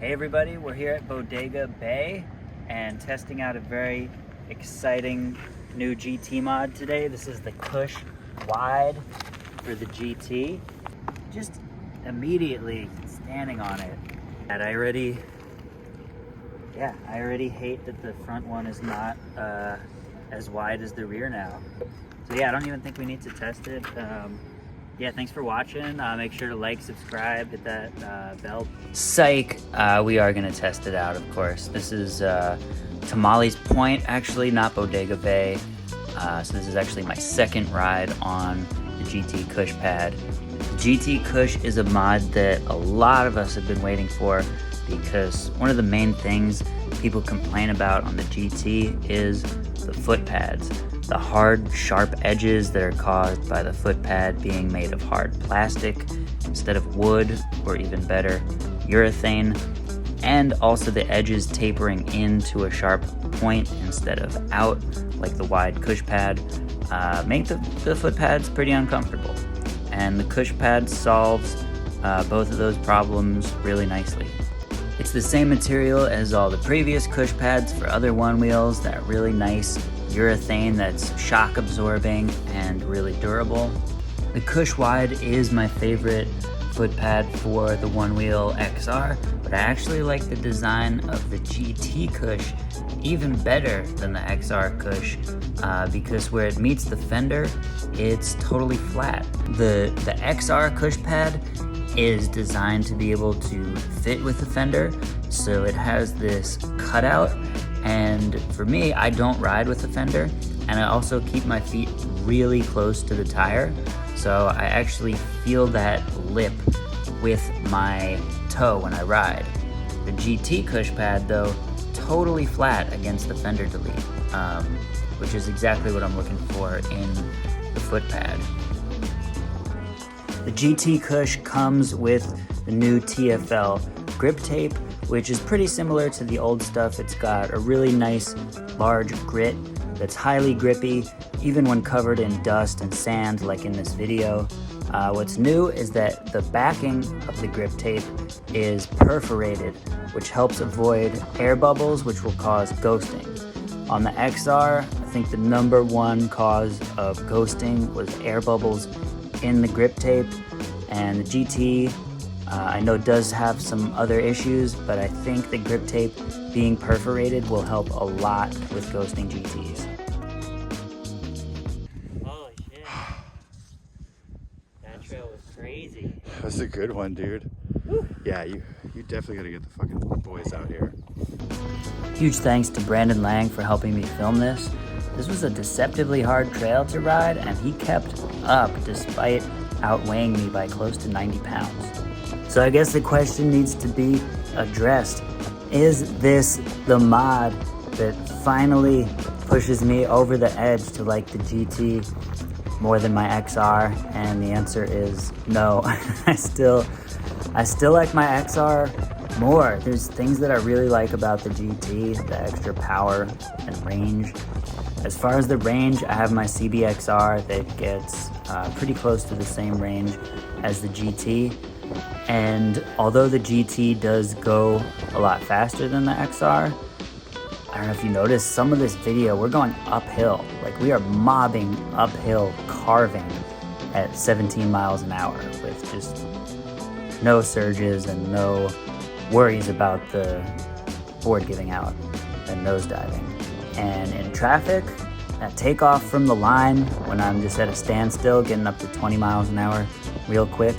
Hey everybody, we're here at Bodega Bay and testing out a very exciting new GT mod today. This is the Kush Wide for the GT. Just immediately standing on it, and I already hate that the front one is not as wide as the rear now. So yeah, I don't even think we need to test it. Yeah, thanks for watching. Make sure to like, subscribe, hit that bell. Psych! We are gonna test it out, of course. This is Tamales Point, actually, not Bodega Bay. So this is actually my second ride on the GT Kush pad. The GT Kush is a mod that a lot of us have been waiting for because one of the main things people complain about on the GT is the foot pads. The hard, sharp edges that are caused by the foot pad being made of hard plastic instead of wood, or even better, urethane, and also the edges tapering into a sharp point instead of out, like the wide Kush pad, make the foot pads pretty uncomfortable. And the Kush pad solves both of those problems really nicely. It's the same material as all the previous Kush pads for other Onewheels, that really nice urethane that's shock absorbing and really durable. The Kush Wide is my favorite foot pad for the Onewheel XR, but I actually like the design of the GT Kush even better than the XR Kush because where it meets the fender, it's totally flat. The XR Kush pad is designed to be able to fit with the fender, so it has this cutout. And for me, I don't ride with a fender, and I also keep my feet really close to the tire, so I actually feel that lip with my toe when I ride. The GT Kush pad, though, totally flat against the fender delete, which is exactly what I'm looking for in the foot pad. The GT Kush comes with the new TFL grip tape, which is pretty similar to the old stuff. It's got a really nice large grit that's highly grippy, even when covered in dust and sand like in this video. What's new is that the backing of the grip tape is perforated, which helps avoid air bubbles, which will cause ghosting. On the XR, I think the #1 cause of ghosting was air bubbles in the grip tape, and the GT I know does have some other issues, but I think the grip tape being perforated will help a lot with ghosting GTs. Holy shit. That trail was crazy. That was a good one, dude. Woo. Yeah, you definitely gotta get the fucking boys out here. Huge thanks to Brandon Lang for helping me film this. This was a deceptively hard trail to ride, and he kept up despite outweighing me by close to 90 pounds. So I guess the question needs to be addressed. Is this the mod that finally pushes me over the edge to like the GT more than my XR? And the answer is no. I still like my XR more. There's things that I really like about the GT, the extra power and range. As far as the range, I have my CBXR that gets pretty close to the same range as the GT. And although the GT does go a lot faster than the XR, I don't know if you noticed, some of this video, we're going uphill. Like, we are mobbing uphill, carving at 17 miles an hour with just no surges and no worries about the board giving out and nosediving. And in traffic, that takeoff from the line when I'm just at a standstill, getting up to 20 miles an hour real quick,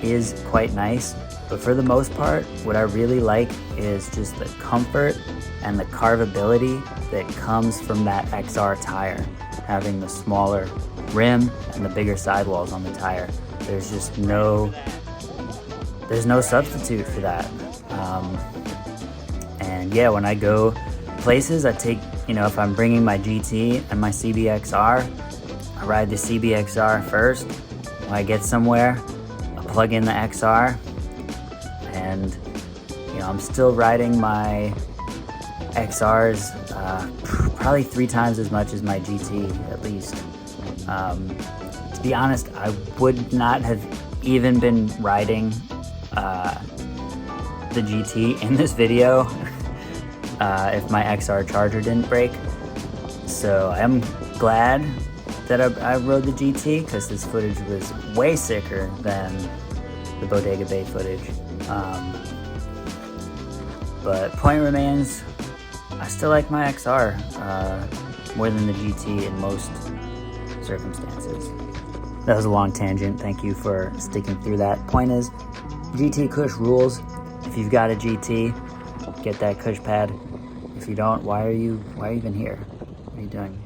is quite nice. But for the most part, what I really like is just the comfort and the carvability that comes from that XR tire, having the smaller rim and the bigger sidewalls on the tire. There's just no substitute for that. And yeah, when I go places, I take, if I'm bringing my GT and my CBXR, I ride the CBXR first. When I get somewhere, plug in the XR, and I'm still riding my XRs probably 3 times as much as my GT, at least. To be honest, I would not have even been riding the GT in this video if my XR charger didn't break. So I'm glad that I rode the GT, because this footage was way sicker than the Bodega Bay footage. But point remains, I still like my XR more than the GT in most circumstances. That was a long tangent. Thank you for sticking through that. Point is, GT Kush rules. If you've got a GT, get that Kush pad. If you don't, why are you even here? What are you doing?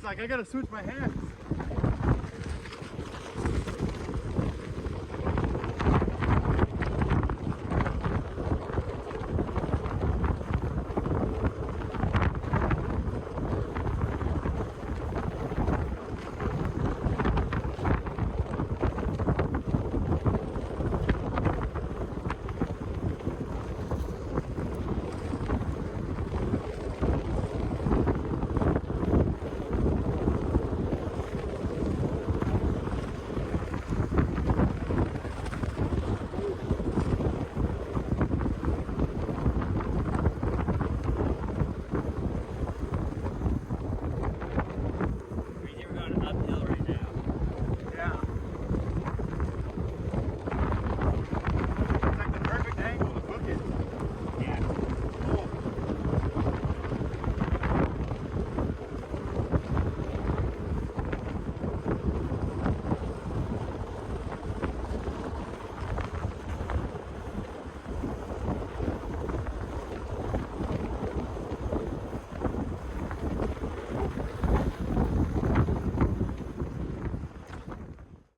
Like, I gotta switch my hands.